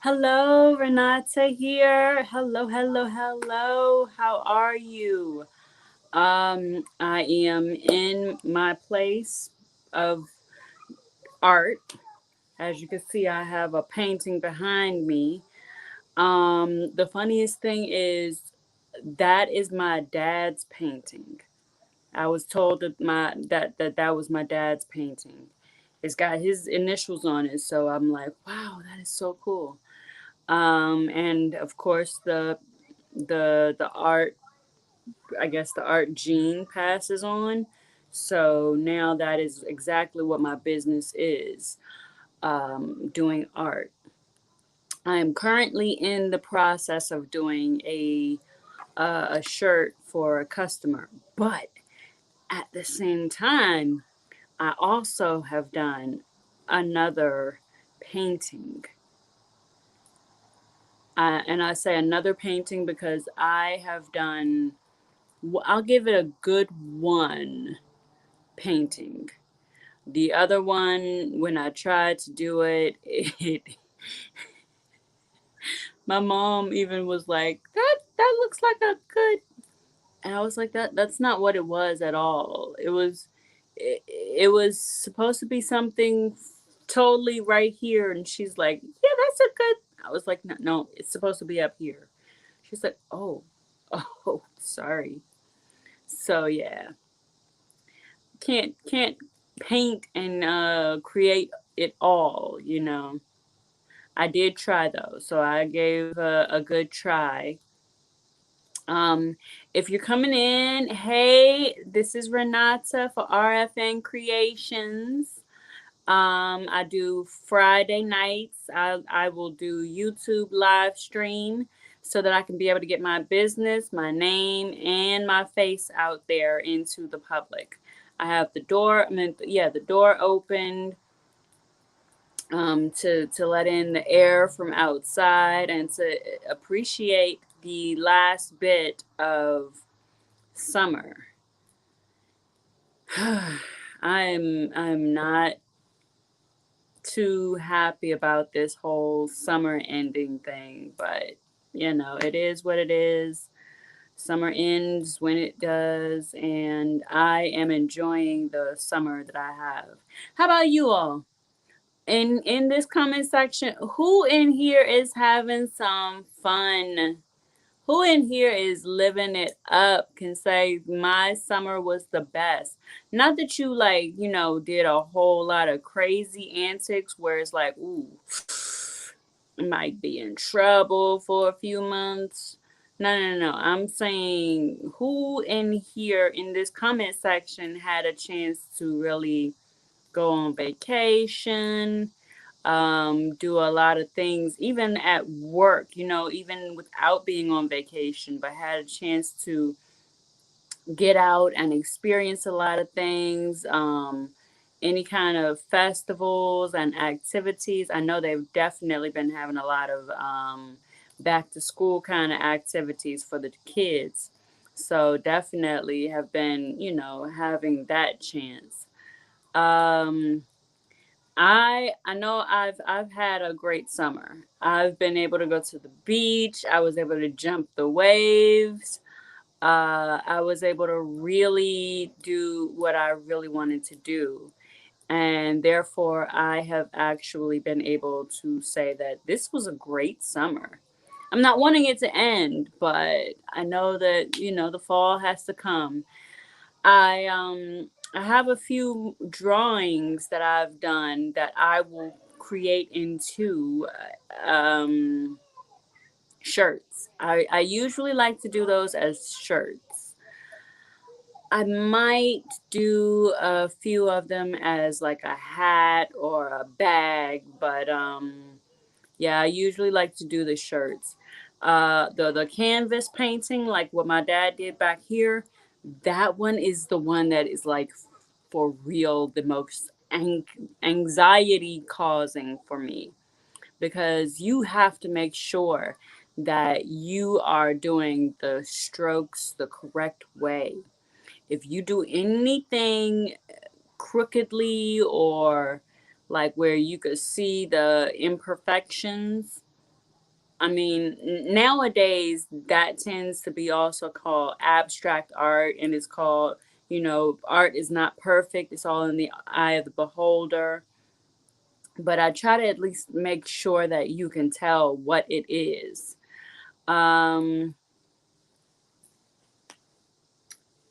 Hello, Renata here. Hello, hello, hello. How are you? I am in my place of art. As you can see, I have a painting behind me. The funniest thing is that is my dad's painting. I was told that was my dad's painting. It's got his initials on it, so I'm like, wow, that is so cool. And of course the art, I guess the art gene passes on. So now that is exactly what my business is, doing art. I am currently in the process of doing a shirt for a customer, but at the same time, I also have done another painting. And I say another painting because I have done, I'll give it a good one painting. The other one, when I tried to do it, my mom even was like, that looks like a good, and I was like, that's not what it was at all. It was supposed to be something totally right here, and she's like, yeah, that's a good. I was like, no, no, it's supposed to be up here. She's like, oh, oh, sorry. So yeah, can't paint and create it all, you know. I did try though, so I gave a good try. Um, if you're coming in, hey, this is Renata for RFN Creations. I do Friday nights. I will do YouTube live stream so that I can be able to get my business, my name, and my face out there into the public. I have the door. I mean, yeah, the door opened, to let in the air from outside and to appreciate the last bit of summer. I'm not too happy about this whole summer ending thing, but it is what it is. Summer ends when it does, and I am enjoying the summer that I have. How about you all? In this comment section, who in here is having some fun? Who in here is living it up? Can say my summer was the best. Not that you like, did a whole lot of crazy antics where it's like, ooh, might be in trouble for a few months. No, no, no. I'm saying who in here in this comment section had a chance to really go on vacation, do a lot of things, even at work, even without being on vacation, but had a chance to get out and experience a lot of things, any kind of festivals and activities. I know they've definitely been having a lot of back to school kind of activities for the kids. So definitely have been, having that chance. Um, I know I've had a great summer. I've been able to go to the beach. I was able to jump the waves. I was able to really do what I really wanted to do. And therefore, I have actually been able to say that this was a great summer. I'm not wanting it to end, but I know that, the fall has to come. I have a few drawings that I've done that I will create into shirts. I usually like to do those as shirts. I might do a few of them as like a hat or a bag, but yeah, I usually like to do the shirts. The canvas painting, like what my dad did back here, that one is the one that is like for real the most anxiety causing for me, because you have to make sure that you are doing the strokes the correct way. If you do anything crookedly or like where you could see the imperfections, I mean, nowadays that tends to be also called abstract art, and it's called, art is not perfect. It's all in the eye of the beholder. But I try to at least make sure that you can tell what it is. Um,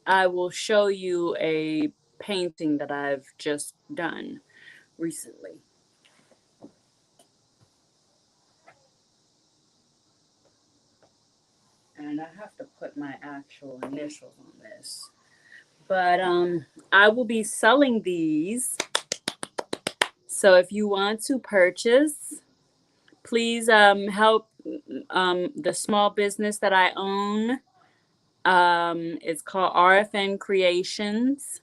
I will show you a painting that I've just done recently. And I have to put my actual initials on this. But I will be selling these. So if you want to purchase, please help the small business that I own. It's called RFN Creations,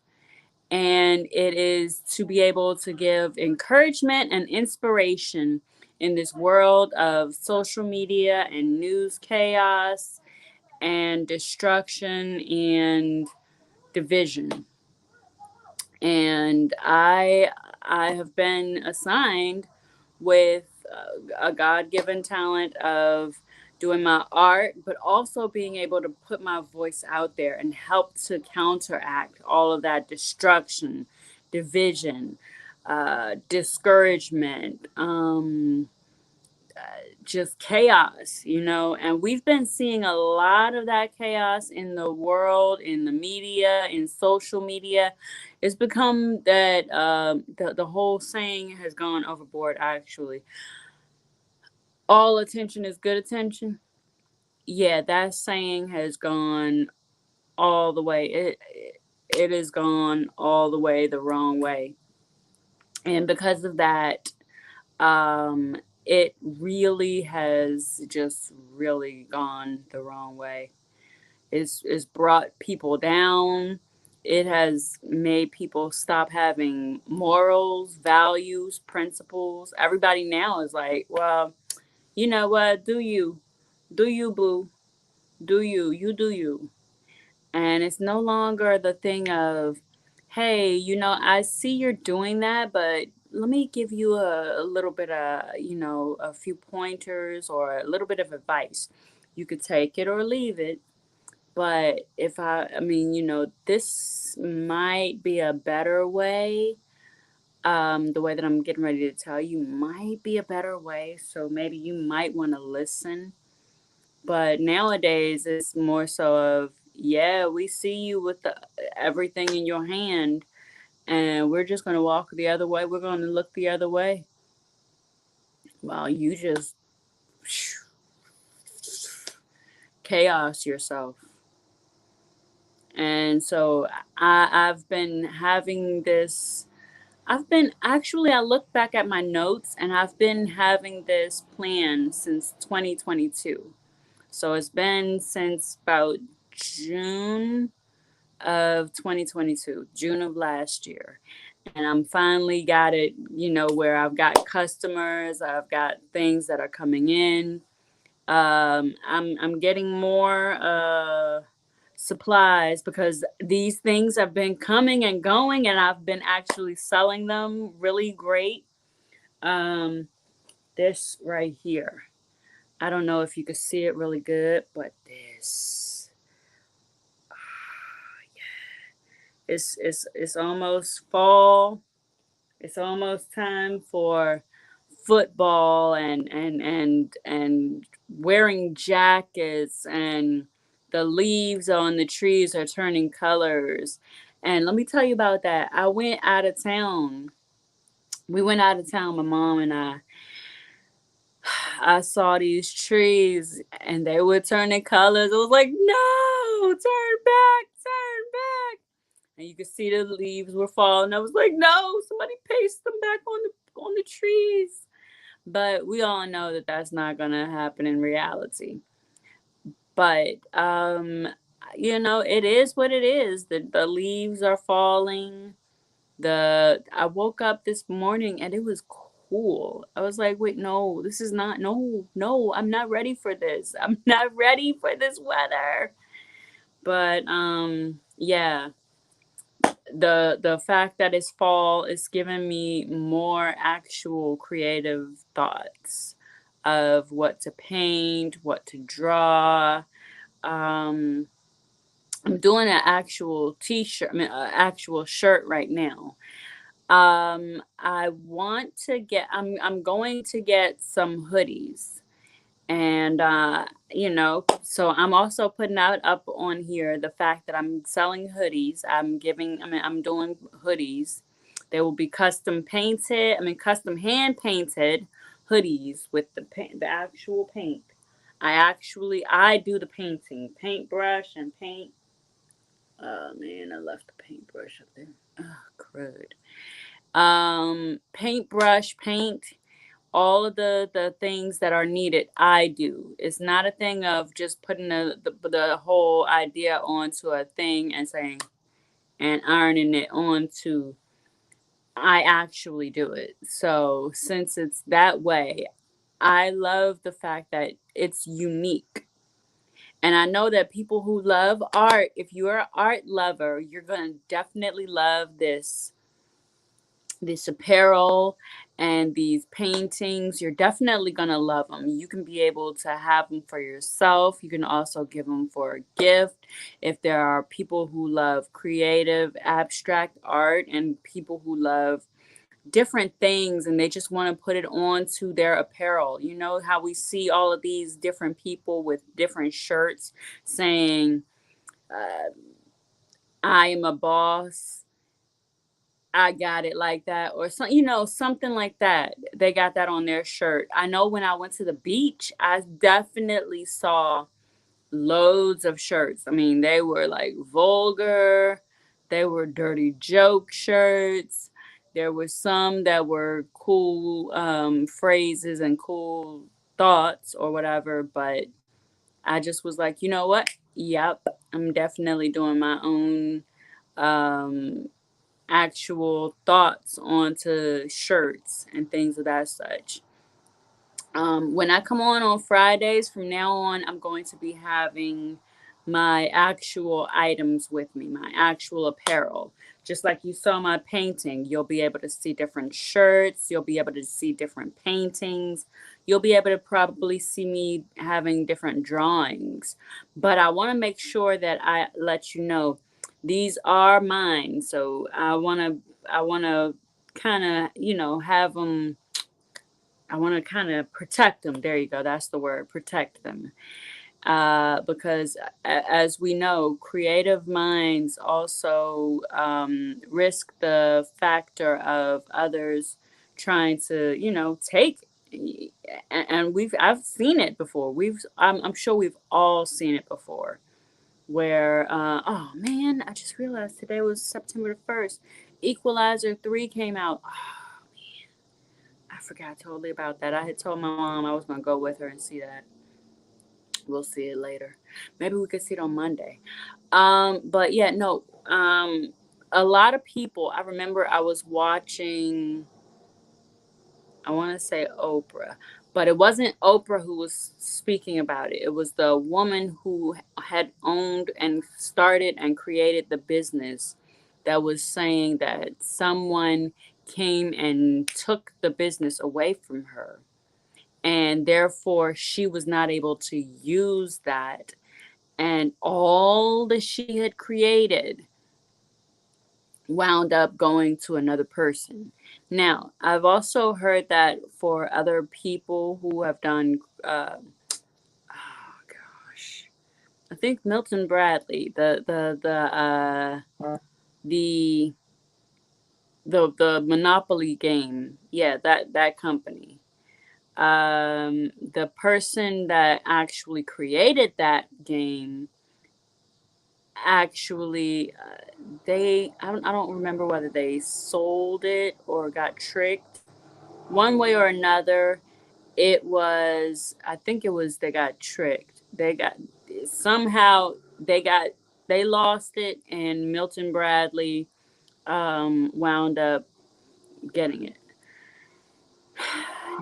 and it is to be able to give encouragement and inspiration in this world of social media and news chaos and destruction and division. And I have been assigned with a God-given talent of doing my art, but also being able to put my voice out there and help to counteract all of that destruction, division, discouragement, just chaos, and we've been seeing a lot of that chaos in the world, in the media, in social media. It's become that the whole saying has gone overboard, actually. All attention is good attention. Yeah, that saying has gone all the way. It has gone all the way the wrong way. And because of that, it really has just really gone the wrong way. It's brought people down. It has made people stop having morals, values, principles. Everybody now is like, well, you know what? Do you, boo? Do you do you? And it's no longer the thing of, hey, I see you're doing that, but let me give you a little bit of, a few pointers or a little bit of advice. You could take it or leave it. But I mean, this might be a better way. The way that I'm getting ready to tell you might be a better way. So maybe you might want to listen. But nowadays, it's more so of, yeah, we see you with everything in your hand, and we're just going to walk the other way. We're going to look the other way. Well, you just chaos yourself. And so I've been having this. I look back at my notes, and I've been having this plan since 2022. So it's been since about June of 2022, June of last year. And I'm finally got it, where I've got customers, I've got things that are coming in. I'm getting more supplies because these things have been coming and going, and I've been actually selling them really great. Um, this right here. I don't know if you can see it really good, but this it's almost fall. It's almost time for football and wearing jackets, and the leaves on the trees are turning colors. And let me tell you about that. I went out of town. We went out of town, my mom and I. I saw these trees and they were turning colors. I was like, no, turn back, turn back. And you could see the leaves were falling. I was like, no, somebody paste them back on the trees. But we all know that that's not gonna happen in reality. But it is what it is. The leaves are falling. The I woke up this morning and it was cool. I was like, wait, no, this is not, no, no, I'm not ready for this. I'm not ready for this weather. But yeah, the fact that it's fall is giving me more actual creative thoughts. of what to paint, what to draw. Um, I'm doing an actual t-shirt, I mean, an actual shirt right now. I want to get, I'm going to get some hoodies. And so I'm also putting out up on here the fact that I'm selling hoodies. I'm doing hoodies. They will be custom painted, custom hand painted hoodies with the actual paint. I do the painting, paintbrush and paint. Oh man, I left the paintbrush up there. Oh, crud. Paintbrush, paint, all of the things that are needed, I do. It's not a thing of just putting the whole idea onto a thing and saying and ironing it onto. I actually do it. So since it's that way, I love the fact that it's unique. And I know that people who love art, if you're an art lover, you're going to definitely love this apparel and these paintings. You're definitely going to love them. You can be able to have them for yourself. You can also give them for a gift. If there are people who love creative abstract art and people who love different things and they just want to put it onto their apparel. You know how we see all of these different people with different shirts saying, uh, I am a boss, I got it like that, or something like that. They got that on their shirt. I know when I went to the beach, I definitely saw loads of shirts. I mean, they were like vulgar, they were dirty joke shirts. There were some that were cool phrases and cool thoughts or whatever, but I just was like, you know what? Yep, I'm definitely doing my own um actual thoughts onto shirts and things of that such. When I come on Fridays from now on, I'm going to be having my actual items with me, my actual apparel. Just like you saw my painting, you'll be able to see different shirts, you'll be able to see different paintings, you'll be able to probably see me having different drawings. But I want to make sure that I let you know these are mine. So I want to kind of, have them. I want to kind of protect them. There you go. That's the word, protect them. Because as we know, creative minds also risk the factor of others trying to, take. And I've seen it before. I'm sure we've all seen it before. Where, oh man, I just realized today was September the 1st. Equalizer 3 came out. I forgot totally about that. I had told my mom I was gonna go with her and see that. We'll see it later. Maybe we could see it on Monday. But yeah, no. A lot of people. I remember I was watching. I want to say Oprah, but it wasn't Oprah who was speaking about it. It was the woman who had owned and started and created the business that was saying that someone came and took the business away from her. And therefore, she was not able to use that. And all that she had created wound up going to another person. Now, I've also heard that for other people who have done, oh gosh, I think Milton Bradley, the the Monopoly game, yeah, that company. The person that actually created that game actually I don't remember whether they sold it or got tricked one way or another. It was, I think it was, they got tricked. They got, somehow they lost it, and Milton Bradley wound up getting it.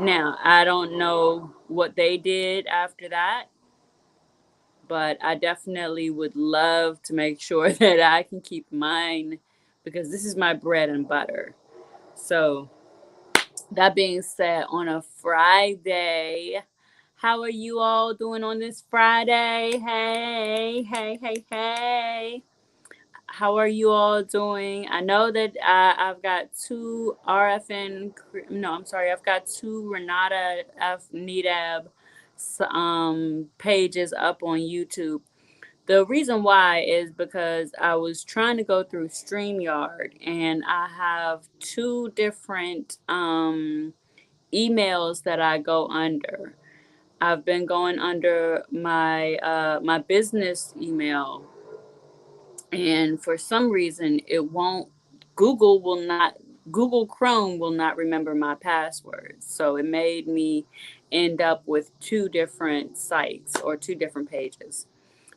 Now I don't know what they did after that, but I definitely would love to make sure that I can keep mine because this is my bread and butter. So That being said, on a Friday, how are you all doing on this Friday? Hey, hey, hey, hey. How are you all doing? I know that I've got two RFN, no, I'm sorry, I've got two Renata F. Nedab pages up on YouTube. The reason why is because I was trying to go through StreamYard and I have two different emails that I go under. I've been going under my business email, and for some reason it won't. Google will not. Google Chrome will not remember my passwords, so it made me end up with two different sites or two different pages.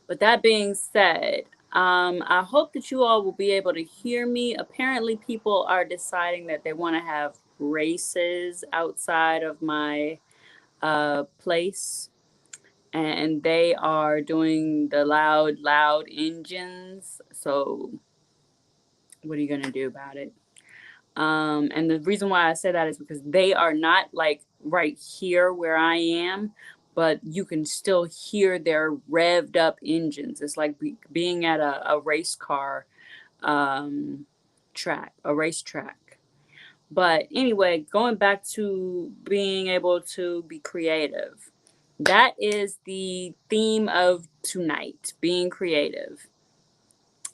But that being said, I hope that you all will be able to hear me. Apparently, people are deciding that they want to have races outside of my place, and they are doing the loud engines. So, what are you going to do about it? And the reason why I say that is because they are not like right here where I am, but you can still hear their revved up engines. It's like being at a race car um, track, a racetrack. But anyway, going back to being able to be creative, that is the theme of tonight, being creative.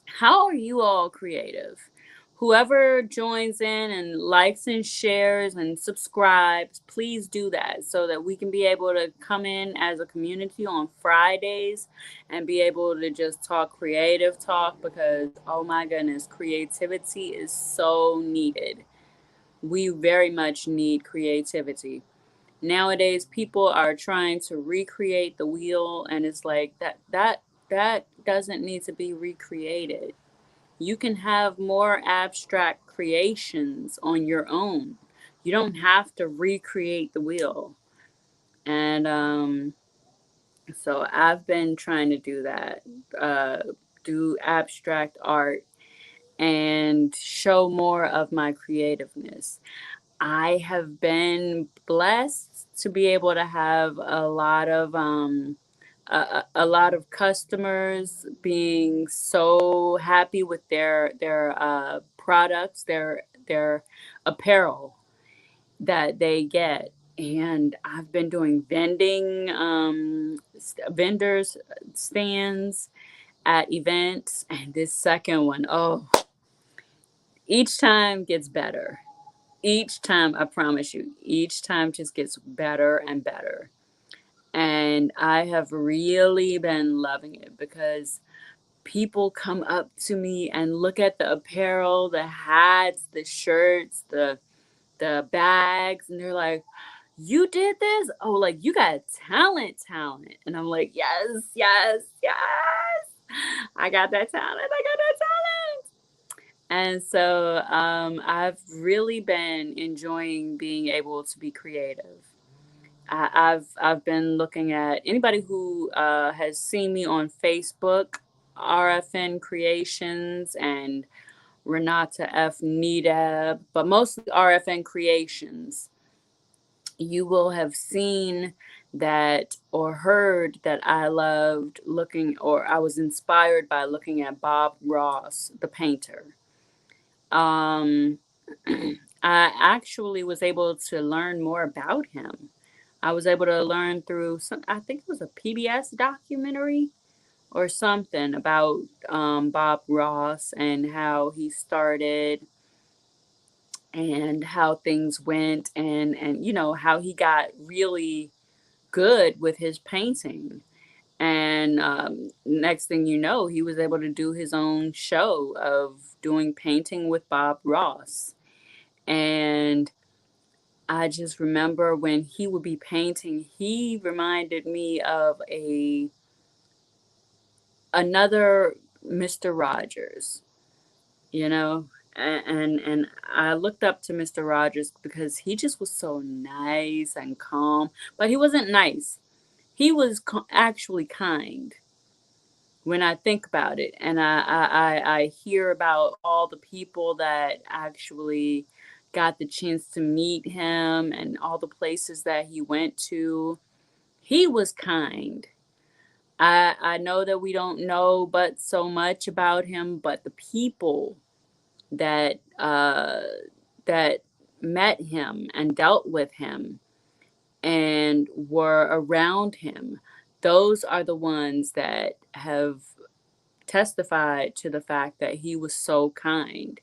How are you all creative? Whoever joins in and likes and shares and subscribes, please do that so that we can be able to come in as a community on Fridays and be able to just talk creative talk, because, oh my goodness, creativity is so needed. We very much need creativity. Nowadays, people are trying to recreate the wheel, and it's like that doesn't need to be recreated. You can have more abstract creations on your own. You don't have to recreate the wheel. And so I've been trying to do that, uh, do abstract art and show more of my creativeness. I have been blessed to be able to have a lot of customers being so happy with their products, their apparel that they get. And I've been doing vendors stands at events, and this second one, oh, each time gets better. Each time, I promise you, each time just gets better and better. And I have really been loving it because people come up to me and look at the apparel, the hats, the shirts, the bags, and they're like, "You did this? Oh, like you got talent." And I'm like, "Yes, yes, yes. I got that talent. I got that talent." And so I've really been enjoying being able to be creative. I've been looking at anybody who has seen me on Facebook, RFN Creations and Renata F. Nedab, but mostly RFN Creations. You will have seen that or heard that I loved looking, or I was inspired by looking at Bob Ross, the painter. Um, I actually was able to learn more about him. I was able to learn through some, I think it was a PBS documentary or something about Bob Ross and how he started and how things went, and how he got really good with his painting. And next thing you know, he was able to do his own show of doing painting with Bob Ross. And I just remember when he would be painting, he reminded me of a another Mr. Rogers, you know? And I looked up to Mr. Rogers because he just was so nice and calm, but he wasn't nice. He was actually kind when I think about it, and I hear about all the people that actually got the chance to meet him and all the places that he went to, he was kind. I know that we don't know but so much about him, but the people that that met him and dealt with him and were around him, those are the ones that have testified to the fact that he was so kind.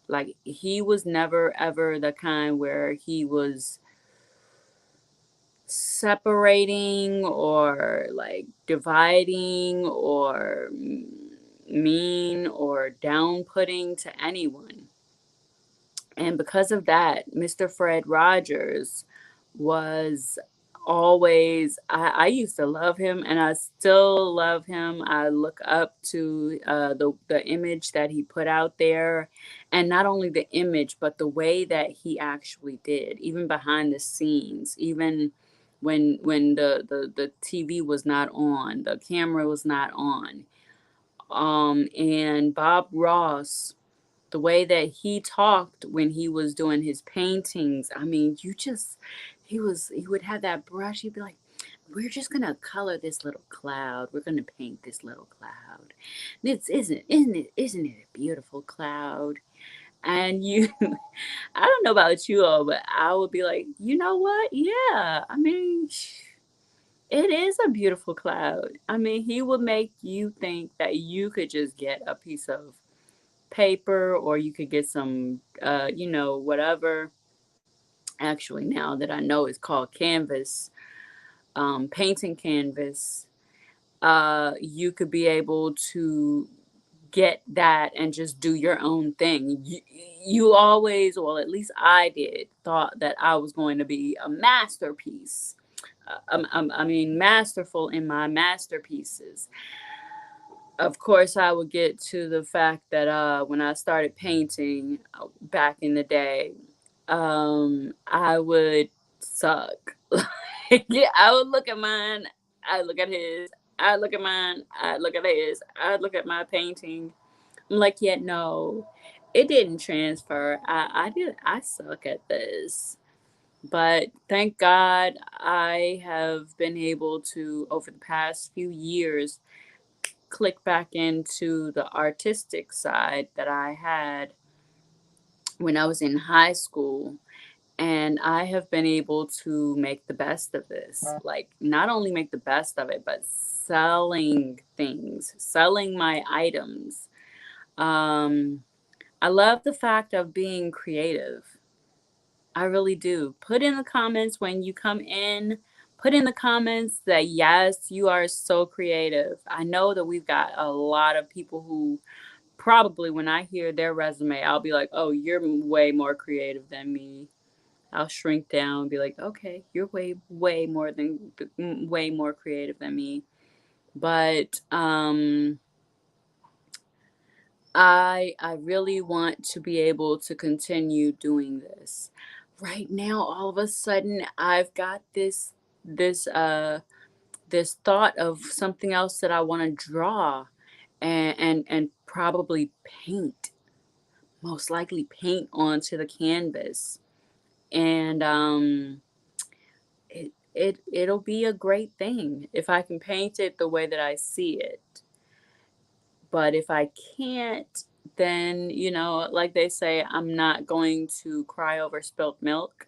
Like, he was never ever the kind where he was separating or like dividing or mean or down putting to anyone. And because of that, Mr. Fred Rogers was always, I used to love him and I still love him. I look up to the image that he put out there. And not only the image, but the way that he actually did, even behind the scenes, even when the TV was not on, the camera was not on. And Bob Ross, the way that he talked when he was doing his paintings, I mean, he would have that brush. He'd be like, we're just gonna color this little cloud. We're gonna paint this little cloud. This isn't it a beautiful cloud? And you, I don't know about you all, but I would be like, you know what? Yeah, I mean, it is a beautiful cloud. I mean, he would make you think that you could just get a piece of paper or you could get some whatever, actually now that I know is called canvas, painting canvas. You could be able to get that and just do your own thing. You always, well, at least I did, thought that I was going to be a masterpiece. I mean, masterful in my masterpieces. Of course, I would get to the fact that when I started painting back in the day, I would suck. Like, yeah, I would look at mine, I look at his, I look at mine, I look at his, I look at my painting. I'm like, yeah, no, it didn't transfer. I suck at this. But thank God I have been able to, over the past few years, click back into the artistic side that I had when I was in high school. And I have been able to make the best of this. Like, not only make the best of it, but selling things, selling my items. Um, I love the fact of being creative. I really do. Put in the comments when you come in. Put in the comments that yes, you are so creative. I know that we've got a lot of people who probably, when I hear their resume, I'll be like, oh, you're way more creative than me. I'll shrink down and be like, okay, you're way more creative than me. But I really want to be able to continue doing this. Right now, all of a sudden, I've got this this thought of something else that I want to draw and probably paint, most likely paint onto the canvas. And it'll be a great thing if I can paint it the way that I see it. But if I can't, then, like they say, I'm not going to cry over spilt milk.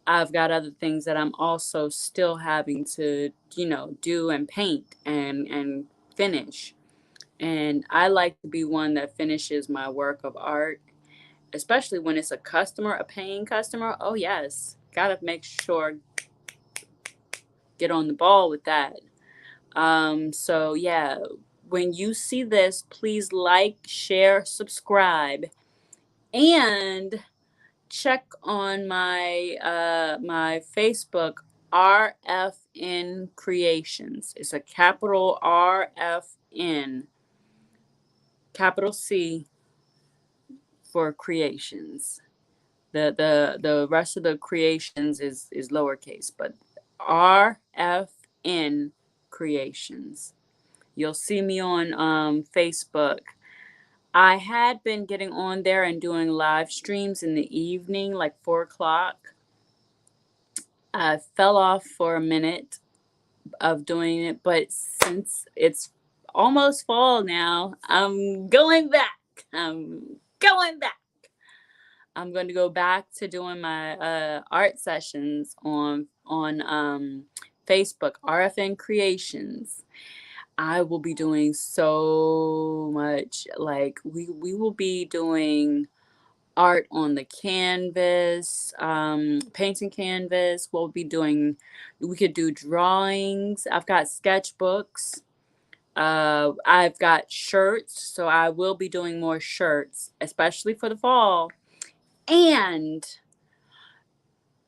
I've got other things that I'm also still having to, do and paint and finish. And I like to be one that finishes my work of art, especially when it's a customer, a paying customer. Oh, yes. Gotta make sure, get on the ball with that. So yeah, when you see this, please like, share, subscribe, and check on my Facebook, RFN Creations. It's a capital RFN, capital C for creations. The rest of the creations is lowercase, but RFN Creations. You'll see me on Facebook. I had been getting on there and doing live streams in the evening, like 4 o'clock. I fell off for a minute of doing it, but since it's almost fall now, I'm going back. I'm going back. I'm going to go back to doing my art sessions on Facebook, RFN Creations. I will be doing so much. Like we will be doing art on the canvas, painting canvas. We could do drawings. I've got sketchbooks. I've got shirts, so I will be doing more shirts, especially for the fall. And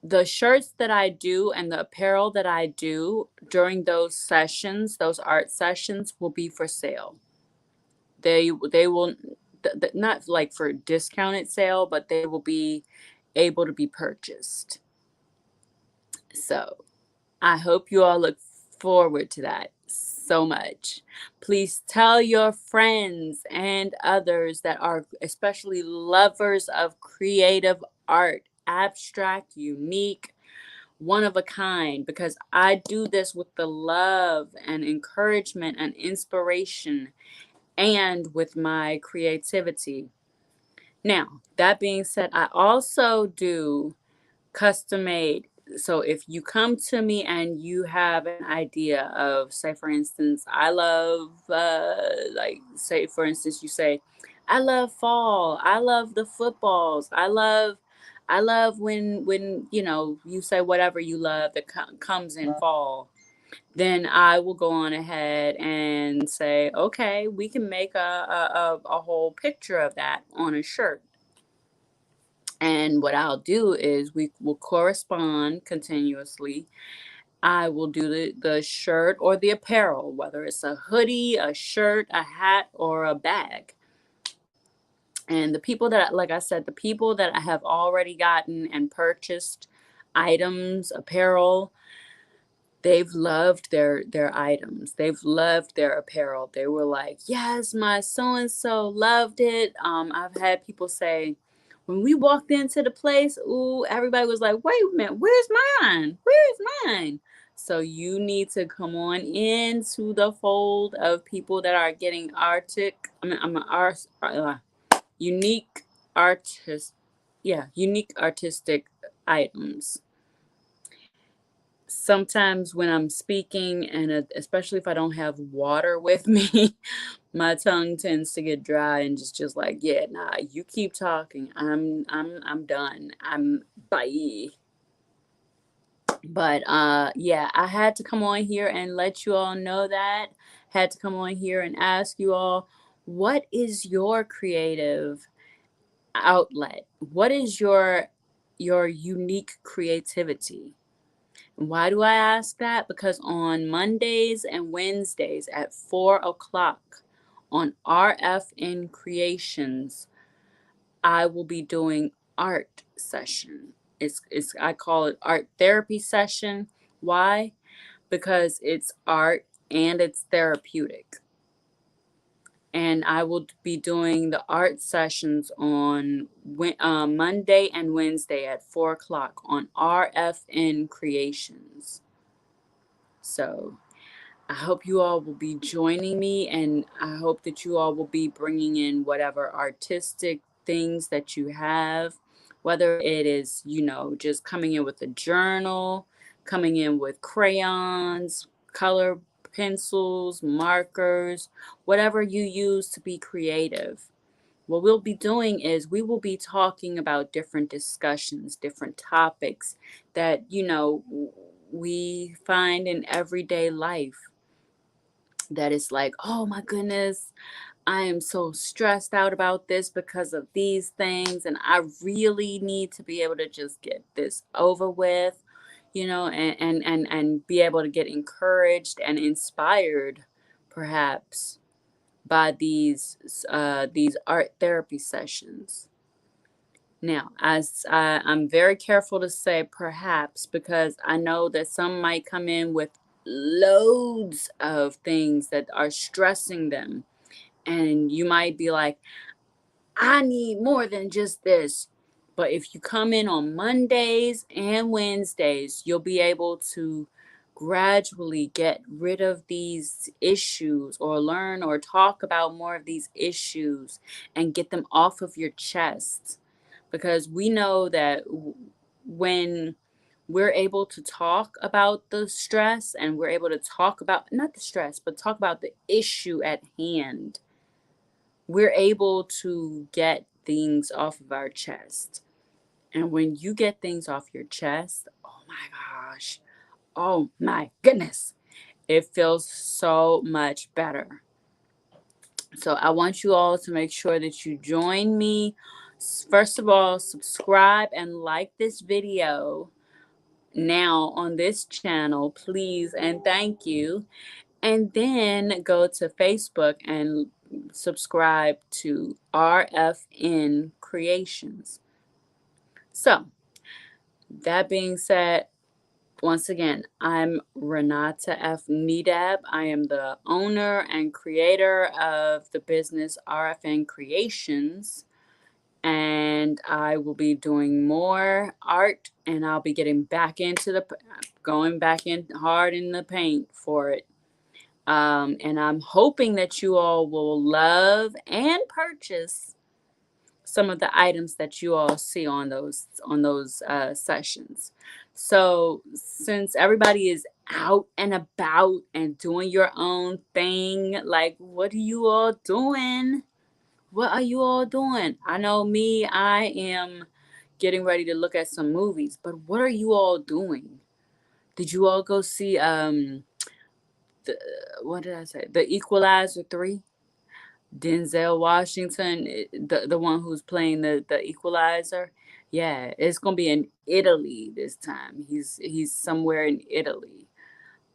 the shirts that I do and the apparel that I do during those sessions, those art sessions, will be for sale. They will not like for discounted sale, but they will be able to be purchased. So I hope you all look forward to that so much. Please tell your friends and others that are especially lovers of creative art, abstract, unique, one of a kind, because I do this with the love and encouragement and inspiration and with my creativity. Now, that being said, I also do custom made. So if you come to me and you have an idea of, say, for instance, I love, like, say, for instance, you say, I love fall. I love the footballs. I love when you say whatever you love that comes in fall. Then I will go on ahead and say, okay, we can make a whole picture of that on a shirt. And what I'll do is we will correspond continuously. I will do the shirt or the apparel, whether it's a hoodie, a shirt, a hat, or a bag. And the people that, like I said, the people that I have already gotten and purchased items, apparel, they've loved their items. They've loved their apparel. They were like, yes, my so and so loved it. I've had people say, when we walked into the place, ooh, everybody was like, wait a minute, where's mine? Where's mine? So you need to come on into the fold of people that are getting unique artist, yeah, unique artistic items. Sometimes when I'm speaking, and especially if I don't have water with me, my tongue tends to get dry and just like, yeah, nah, you keep talking. I'm done. I'm bye. But yeah, I had to come on here and let you all know that. Had to come on here and ask you all, what is your creative outlet? What is your unique creativity? Why do I ask that? Because on Mondays and Wednesdays at 4 o'clock on RFN Creations, I will be doing art session. It's I call it art therapy session. Why? Because it's art and it's therapeutic. And I will be doing the art sessions on Monday and Wednesday at 4 o'clock on RFN Creations. So I hope you all will be joining me, and I hope that you all will be bringing in whatever artistic things that you have, whether it is, just coming in with a journal, coming in with crayons, color pencils, markers, whatever you use to be creative. What we'll be doing is we will be talking about different discussions, different topics that, we find in everyday life that is like, oh my goodness, I am so stressed out about this because of these things, and I really need to be able to just get this over with, and be able to get encouraged and inspired, perhaps, by these art therapy sessions. Now, as I'm very careful to say perhaps, because I know that some might come in with loads of things that are stressing them. And you might be like, I need more than just this. But if you come in on Mondays and Wednesdays, you'll be able to gradually get rid of these issues or learn or talk about more of these issues and get them off of your chest. Because we know that when we're able to talk about the stress and we're able to talk about not the stress, but talk about the issue at hand, we're able to get things off of our chest. And when you get things off your chest, oh my gosh, oh my goodness, it feels so much better. So I want you all to make sure that you join me. First of all, subscribe and like this video now on this channel, please, and thank you. And then go to Facebook and subscribe to RFN Creations. So, that being said, once again, I'm Renata F. Nedab. I am the owner and creator of the business RFN Creations. And I will be doing more art, and I'll be getting back into going back in hard in the paint for it. And I'm hoping that you all will love and purchase some of the items that you all see on those sessions. So since everybody is out and about and doing your own thing, like what are you all doing? What are you all doing? I know me, I am getting ready to look at some movies, but what are you all doing? Did you all go see the what did I say? The Equalizer 3? Denzel Washington, the one who's playing the Equalizer. Yeah, it's gonna be in Italy this time. He's somewhere in Italy.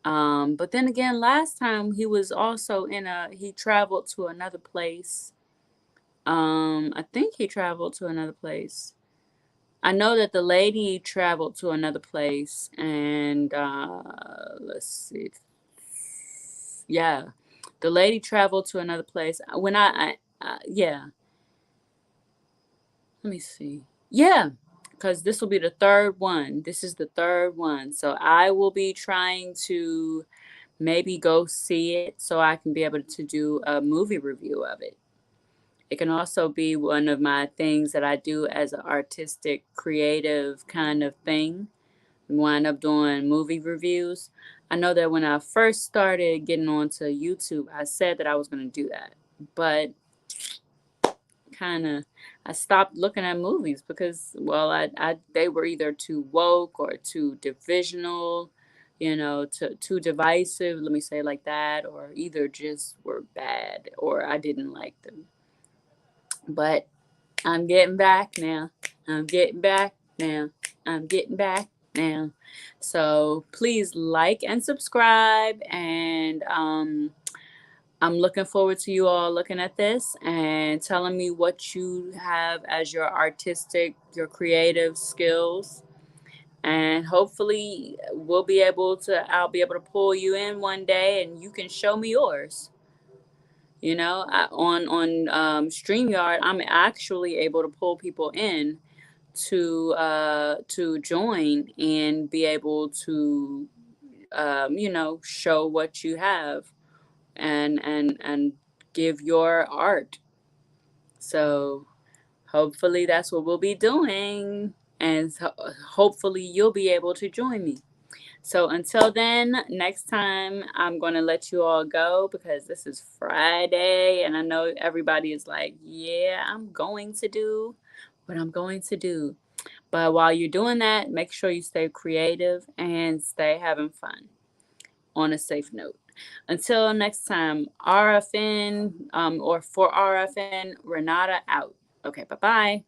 But then again, last time he was also he traveled to another place. I think he traveled to another place. I know that the lady traveled to another place, and let's see. Yeah, the lady traveled to another place. When yeah, let me see. Yeah, because this will be the third one. This is the third one. So I will be trying to maybe go see it so I can be able to do a movie review of it. It can also be one of my things that I do as an artistic, creative kind of thing. Wind up doing movie reviews. I know that when I first started getting onto YouTube, I said that I was going to do that. But kind of I stopped looking at movies because well I they were either too woke or too divisional, too divisive, let me say it like that, or either just were bad or I didn't like them. But I'm getting back now. I'm getting back now. I'm getting back now. So please like and subscribe, and I'm looking forward to you all looking at this and telling me what you have as your artistic, your creative skills. And hopefully I'll be able to pull you in one day and you can show me yours. On StreamYard, I'm actually able to pull people in to join and be able to show what you have and give your art. So hopefully that's what we'll be doing, and hopefully you'll be able to join me. So until then, next time I'm going to let you all go because this is Friday and I know everybody is like, yeah, I'm going to do what I'm going to do. But while you're doing that, make sure you stay creative and stay having fun on a safe note. Until next time, RFN or for RFN, Renata out. Okay, bye bye.